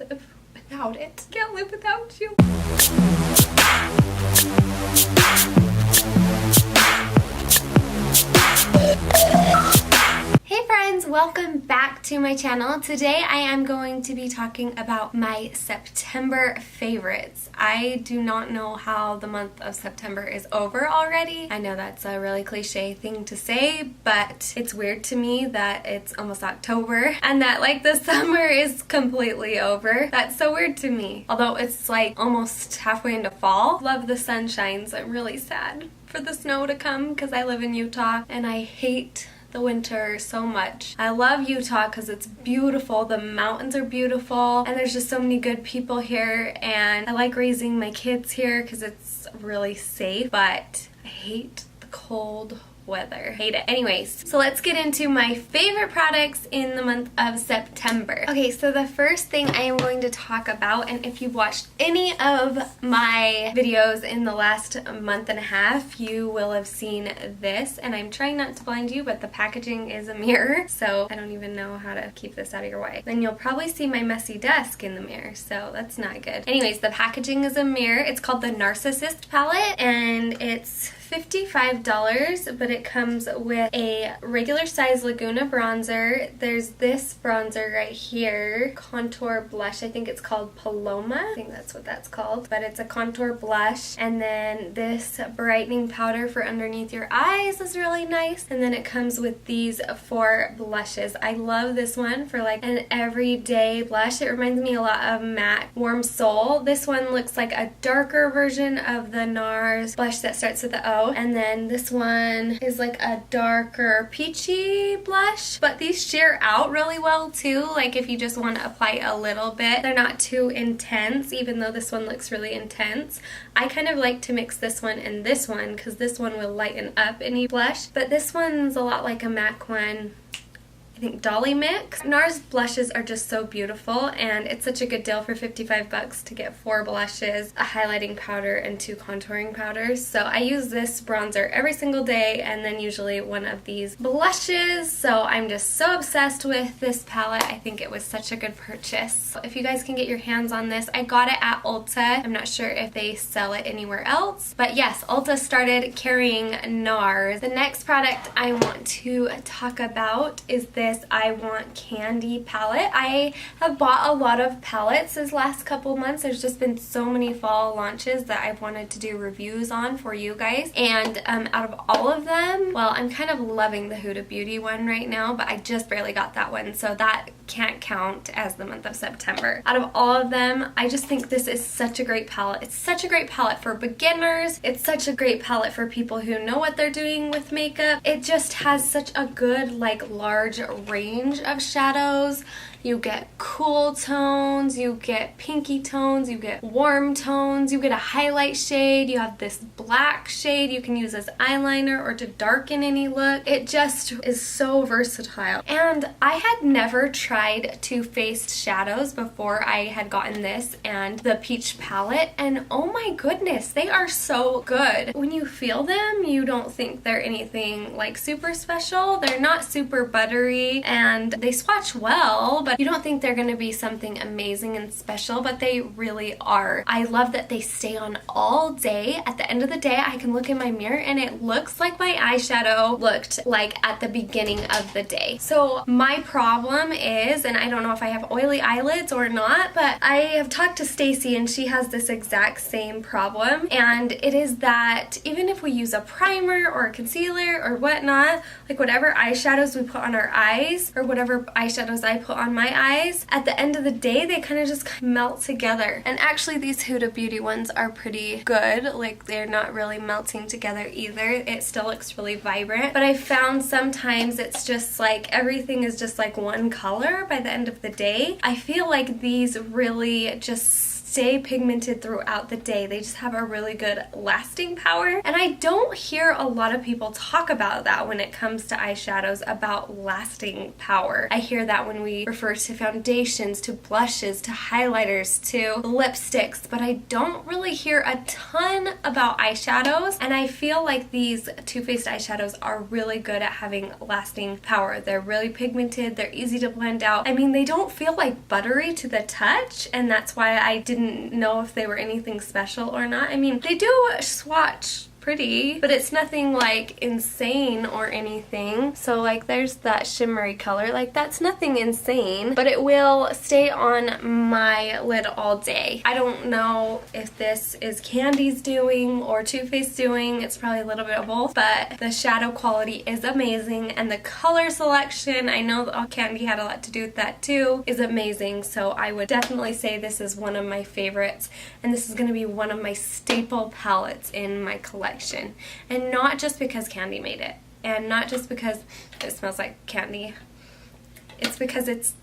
live without it. Can't live without you. Hey friends, welcome back to my channel. Today I am going to be talking about my September favorites. I do not know how the month of September is over already. I know that's a really cliche thing to say, but it's weird to me that it's almost October and that like the summer is completely over. That's so weird to me. Although it's like almost halfway into fall. Love the sunshine, so I'm really sad for the snow to come because I live in Utah and I hate the winter so much. I love Utah because it's beautiful, the mountains are beautiful, and there's just so many good people here, and I like raising my kids here because it's really safe, but I hate the cold weather. Hate it. Anyways, so let's get into my favorite products in the month of September. Okay, so the first thing I am going to talk about, and if you've watched any of my videos in the last month and a half, you will have seen this, and I'm trying not to blind you, but the packaging is a mirror, so I don't even know how to keep this out of your way. Then you'll probably see my messy desk in the mirror, so that's not good. Anyways, the packaging is a mirror. It's called the Narcissist Palette, and it's $55, but it comes with a regular size Laguna bronzer. There's this bronzer right here, contour blush. I think it's called Paloma. I think that's what that's called, but it's a contour blush. And then this brightening powder for underneath your eyes is really nice. And then it comes with these 4 blushes. I love this one for like an everyday blush. It reminds me a lot of MAC Warm Soul. This one looks like a darker version of the NARS blush that starts with the O. And then this one is like a darker peachy blush, but these sheer out really well too. Like if you just want to apply a little bit, they're not too intense, even though this one looks really intense. I kind of like to mix this one and this one because this one will lighten up any blush, but this one's a lot like a MAC one. I think Dolly Mix. NARS blushes are just so beautiful, and it's such a good deal for 55 bucks to get 4 blushes, a highlighting powder, and 2 contouring powders. So I use this bronzer every single day and then usually one of these blushes. So I'm just so obsessed with this palette. I think it was such a good purchase. If you guys can get your hands on this, I got it at Ulta. I'm not sure if they sell it anywhere else, but yes, Ulta started carrying NARS. The next product I want to talk about is this I Want Candy palette. I have bought a lot of palettes this last couple months. There's just been so many fall launches that I've wanted to do reviews on for you guys, and out of all of them, well, I'm kind of loving the Huda Beauty one right now, but I just barely got that one, so that can't count as the month of September. Out of all of them, I just think this is such a great palette. It's such a great palette for beginners. It's such a great palette for people who know what they're doing with makeup. It just has such a good, like, large range of shadows. You get cool tones, you get pinky tones, you get warm tones, you get a highlight shade, you have this black shade you can use as eyeliner or to darken any look. It just is so versatile. And I had never tried Too Faced shadows before I had gotten this and the peach palette, and oh my goodness, they are so good. When you feel them, you don't think they're anything like super special. They're not super buttery and they swatch well, but you don't think they're going to be something amazing and special, but they really are. I love that they stay on all day. At the end of the day, I can look in my mirror and it looks like my eyeshadow looked like at the beginning of the day. So my problem is, and I don't know if I have oily eyelids or not, but I have talked to Stacy and she has this exact same problem, and it is that even if we use a primer or a concealer or whatnot, like whatever eyeshadows we put on our eyes or whatever eyeshadows I put on my eyes, at the end of the day they kind of just melt together. And actually these Huda Beauty ones are pretty good, like they're not really melting together either. It still looks really vibrant, but I found sometimes it's just like everything is just like one color by the end of the day. I feel like these really just stay pigmented throughout the day. They just have a really good lasting power. And I don't hear a lot of people talk about that when it comes to eyeshadows, about lasting power. I hear that when we refer to foundations, to blushes, to highlighters, to lipsticks, but I don't really hear a ton about eyeshadows. And I feel like these Too Faced eyeshadows are really good at having lasting power. They're really pigmented, they're easy to blend out. I mean, they don't feel like buttery to the touch, and that's why I didn't know if they were anything special or not. I mean, they do swatch pretty, but it's nothing like insane or anything. So like there's that shimmery color, like that's nothing insane, but it will stay on my lid all day. I don't know if this is Candy's doing or Too Faced doing. It's probably a little bit of both, but the shadow quality is amazing, and the color selection, I know that Candy had a lot to do with that too, is amazing. So I would definitely say this is one of my favorites, and this is going to be one of my staple palettes in my collection. And not just because Candy made it, and not just because it smells like candy. It's because it's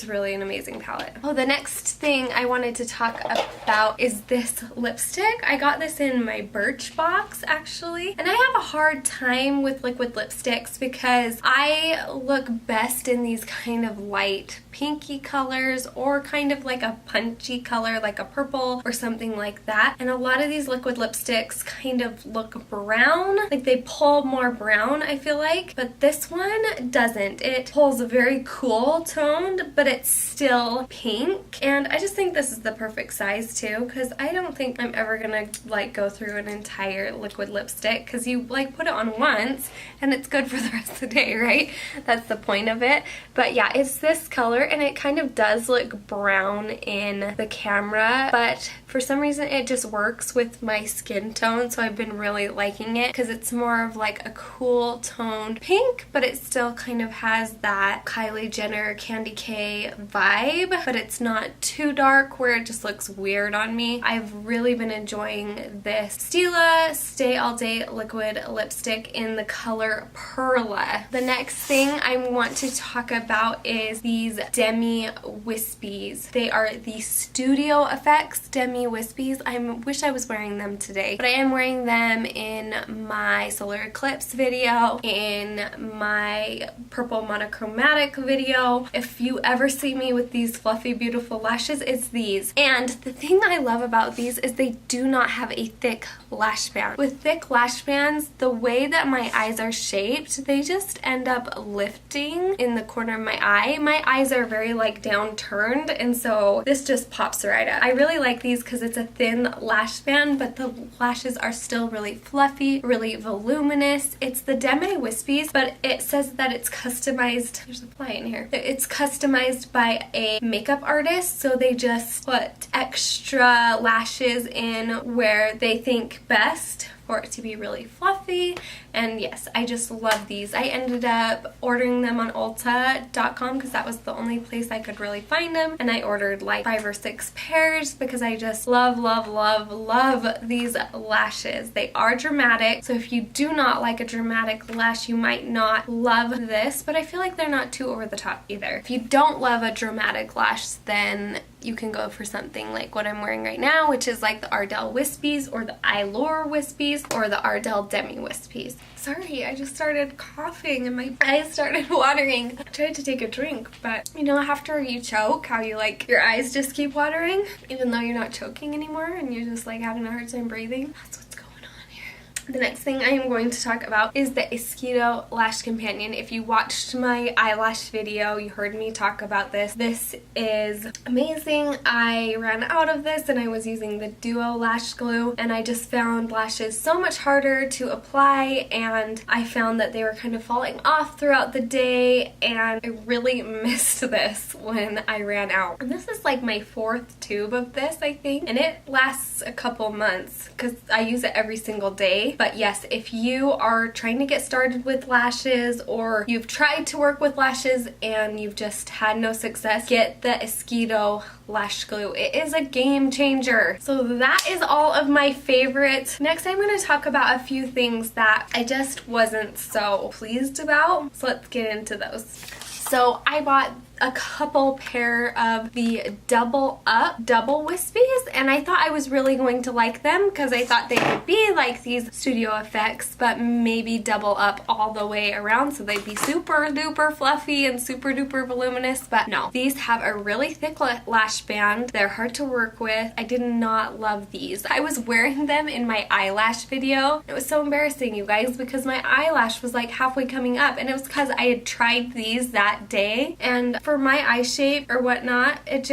really an amazing palette. Oh, the next thing I wanted to talk about is this lipstick. I got this in my Birchbox actually, and I have a hard time with liquid lipsticks because I look best in these kind of light pinky colors, or kind of like a punchy color like a purple or something like that. And a lot of these liquid lipsticks kind of look brown, like they pull more brown, I feel like, but this one doesn't. It pulls a very cool toned, but it's still pink, and I just think this is the perfect size too, because I don't think I'm ever gonna like go through an entire liquid lipstick, because you like put it on once and it's good for the rest of the day, right? That's the point of it. But yeah, it's this color, and it kind of does look brown in the camera, but for some reason it just works with my skin tone, so I've been really liking it because it's more of like a cool toned pink, but it still kind of has that Kylie Jenner Candy K vibe, but it's not too dark where it just looks weird on me. I've really been enjoying this Stila Stay All Day liquid lipstick in the color Perla. The next thing I want to talk about is these Demi Wispies. They are the Studio Effects Demi Wispies. I wish I was wearing them today, but I am wearing them in my solar eclipse video, in my purple monochromatic video. If you ever see me with these fluffy beautiful lashes, it's these. And the thing I love about these is they do not have a thick lash band. With thick lash bands, the way that my eyes are shaped, they just end up lifting in the corner of my eye. My eyes are very like downturned, and so this just pops right up. I really like these because it's a thin lash band, but the lashes are still really fluffy, really voluminous. It's the Demi Wispies, but it says that it's customized. There's a fly in here. It's customized by a makeup artist, so they just put extra lashes in where they think best for it to be really fluffy. And yes, I just love these. I ended up ordering them on Ulta.com because that was the only place I could really find them, and I ordered like 5 or 6 pairs because I just love these lashes. They are dramatic, so if you do not like a dramatic lash, you might not love this, but I feel like they're not too over the top either. If you don't love a dramatic lash, then you can go for something like what I'm wearing right now, which is like the Ardell Wispies or the Eylure Wispies or the Ardell Demi Wispies. Sorry, I just started coughing and my eyes started watering. I tried to take a drink, but you know, after you choke, how you like your eyes just keep watering even though you're not choking anymore and you're just like having a hard time breathing. That's what's going on here. The next thing I am going to talk about is the Eyeshadow Lash Companion. If you watched my eyelash video, you heard me talk about this. This is amazing. I ran out of this and I was using the Duo Lash Glue, and I just found lashes so much harder to apply, and I found that they were kind of falling off throughout the day, and I really missed this when I ran out. And this is like my 4th tube of this, I think, and it lasts a couple months because I use it every single day. But yes, if you are trying to get started with lashes, or you've tried to work with lashes and you've just had no success, get the Eyeshadow Lash Glue. It is a game changer. So that is all of my favorites. Next, I'm going to talk about a few things that I just wasn't so pleased about. So let's get into those. So I bought a couple pair of the double wispies, and I thought I was really going to like them because I thought they would be like these studio effects, but maybe double up all the way around so they'd be super duper fluffy and super duper voluminous. But no, these have a really thick lash band. They're hard to work with. I did not love these. I was wearing them in my eyelash video. It was so embarrassing, you guys, because my eyelash was like halfway coming up, and it was because I had tried these that day, and for my eye shape or whatnot, it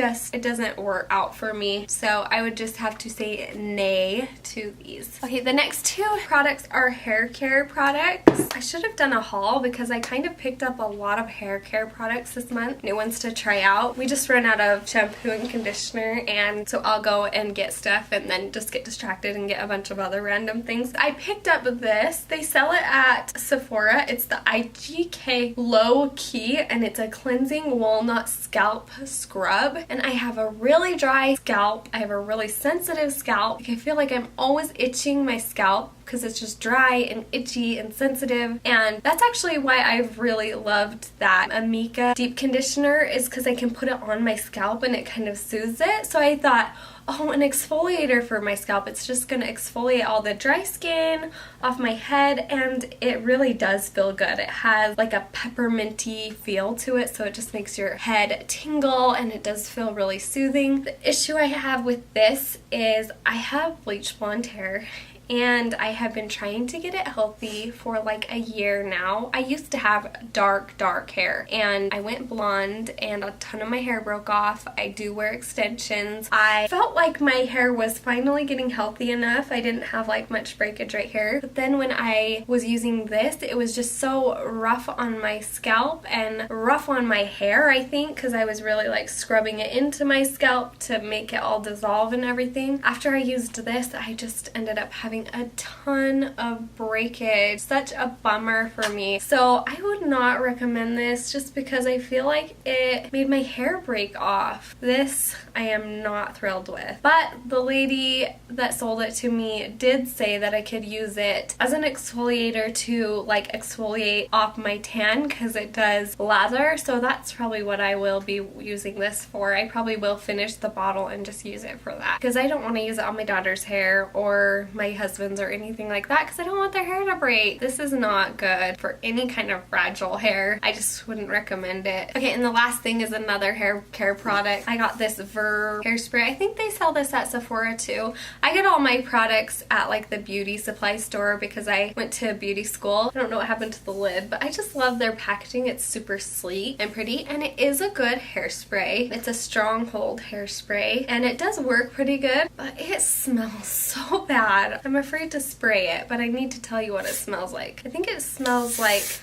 doesn't work out for me. So I would just have to say nay to these. Okay, the next two products are hair care products. I should have done a haul because I kind of picked up a lot of hair care products this month, new ones to try out. We just ran out of shampoo and conditioner, and so I'll go and get stuff and then just get distracted and get a bunch of other random things. I picked up this. They sell it at Sephora. It's the IGK Low Key, and it's a cleansing walnut scalp scrub. And I have a really dry scalp. I have a really sensitive scalp. Like, I feel like I'm always itching my scalp because it's just dry and itchy and sensitive, and that's actually why I've really loved that Amika deep conditioner, is because I can put it on my scalp and it kind of soothes it. So I thought, oh, an exfoliator for my scalp. It's just going to exfoliate all the dry skin off my head, and it really does feel good. It has like a pepperminty feel to it, so it just makes your head tingle, and it does feel really soothing. The issue I have with this is I have bleach blonde hair, and I have been trying to get it healthy for like a year now. I used to have dark hair, and I went blonde and a ton of my hair broke off. I do wear extensions. I felt like my hair was finally getting healthy enough. I didn't have like much breakage right here, but then when I was using this, it was just so rough on my scalp and rough on my hair, I think, because I was really like scrubbing it into my scalp to make it all dissolve and everything. After I used this, I just ended up having a ton of breakage. Such a bummer for me. So I would not recommend this just because I feel like it made my hair break off. This I am not thrilled with. But the lady that sold it to me did say that I could use it as an exfoliator to like exfoliate off my tan because it does lather. So that's probably what I will be using this for. I probably will finish the bottle and just use it for that because I don't want to use it on my daughter's hair or my husband's or anything like that because I don't want their hair to break. This is not good for any kind of fragile hair. I just wouldn't recommend it. Okay, and the last thing is another hair care product. I got this Verb hairspray. I think they sell this at Sephora too. I get all my products at like the beauty supply store because I went to beauty school. I don't know what happened to the lid, but I just love their packaging. It's super sleek and pretty, and it is a good hairspray. It's a stronghold hairspray, and it does work pretty good, but it smells so bad. I'm afraid to spray it, but I need to tell you what it smells like. I think it smells like,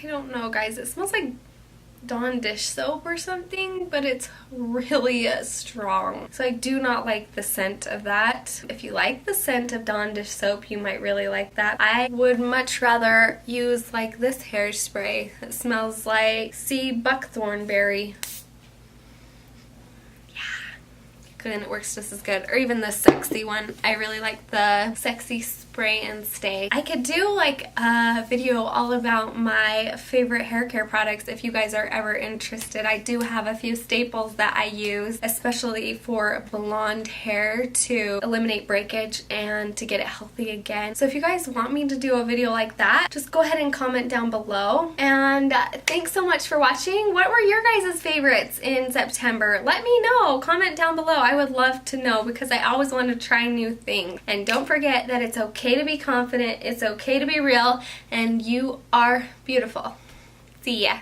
I don't know guys, it smells like Dawn dish soap or something, but it's really strong. So I do not like the scent of that. If you like the scent of Dawn dish soap, you might really like that. I would much rather use like this hairspray that smells like sea buckthorn berry. And it works just as good, or even the sexy one. I really like the sexy spray and stay. I could do like a video all about my favorite hair care products if you guys are ever interested. I do have a few staples that I use, especially for blonde hair to eliminate breakage and to get it healthy again. So if you guys want me to do a video like that, just go ahead and comment down below. And thanks so much for watching. What were your guys' favorites in September? Let me know. Comment down below. I would love to know because I always want to try new things. And don't forget that it's okay to be confident, it's okay to be real, and you are beautiful. See ya.